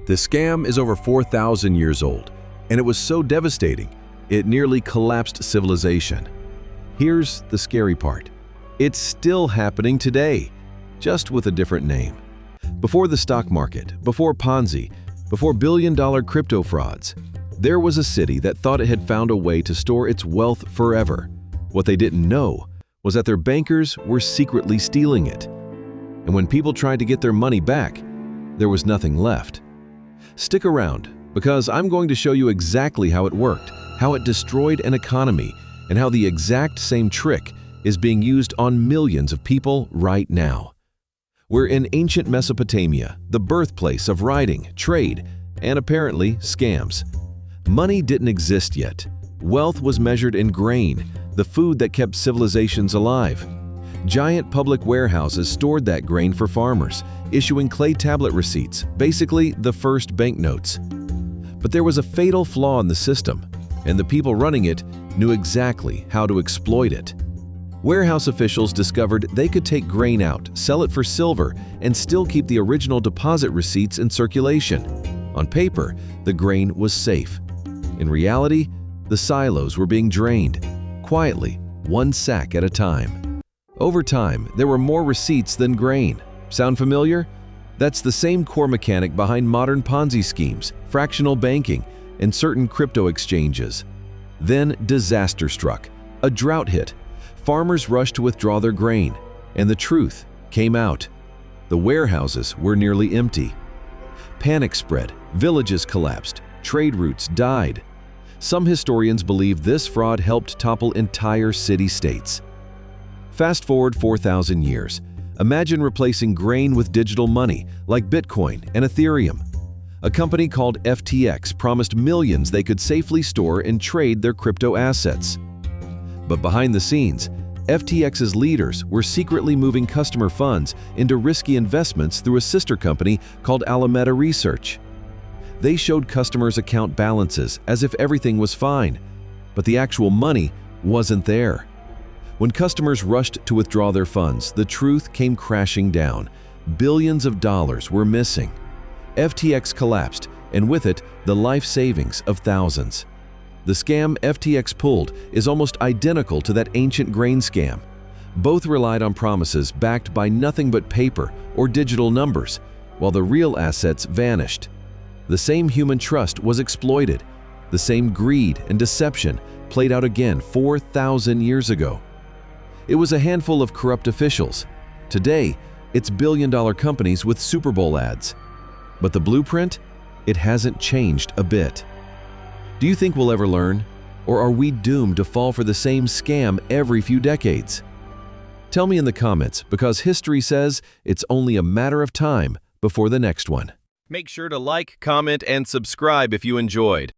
The scam is over 4,000 years old, and it was so devastating, it nearly collapsed civilization. Here's the scary part. It's still happening today, just with a different name. Before the stock market, before Ponzi, before billion-dollar crypto frauds, there was a city that thought it had found a way to store its wealth forever. What they didn't know was that their bankers were secretly stealing it. And when people tried to get their money back, there was nothing left. Stick around, because I'm going to show you exactly how it worked, how it destroyed an economy, and how the exact same trick is being used on millions of people right now. We're in ancient Mesopotamia, the birthplace of writing, trade, and apparently scams. Money didn't exist yet. Wealth was measured in grain, the food that kept civilizations alive. Giant public warehouses stored that grain for farmers, issuing clay tablet receipts, basically the first banknotes. But there was a fatal flaw in the system, and the people running it knew exactly how to exploit it. Warehouse officials discovered they could take grain out, sell it for silver, and still keep the original deposit receipts in circulation. On paper, the grain was safe. In reality, the silos were being drained, quietly, one sack at a time. Over time, there were more receipts than grain. Sound familiar? That's the same core mechanic behind modern Ponzi schemes, fractional banking, and certain crypto exchanges. Then disaster struck. A drought hit. Farmers rushed to withdraw their grain, and the truth came out. The warehouses were nearly empty. Panic spread, villages collapsed, trade routes died. Some historians believe this fraud helped topple entire city-states. Fast forward 4,000 years. Imagine replacing grain with digital money like Bitcoin and Ethereum. A company called FTX promised millions they could safely store and trade their crypto assets. But behind the scenes, FTX's leaders were secretly moving customer funds into risky investments through a sister company called Alameda Research. They showed customers' account balances as if everything was fine, but the actual money wasn't there. When customers rushed to withdraw their funds, the truth came crashing down. Billions of dollars were missing. FTX collapsed, and with it, the life savings of thousands. The scam FTX pulled is almost identical to that ancient grain scam. Both relied on promises backed by nothing but paper or digital numbers, while the real assets vanished. The same human trust was exploited. The same greed and deception played out again 4,000 years ago. It was a handful of corrupt officials. Today, it's billion-dollar companies with Super Bowl ads. But the blueprint? It hasn't changed a bit. Do you think we'll ever learn? Or are we doomed to fall for the same scam every few decades? Tell me in the comments, because history says it's only a matter of time before the next one. Make sure to like, comment, and subscribe if you enjoyed.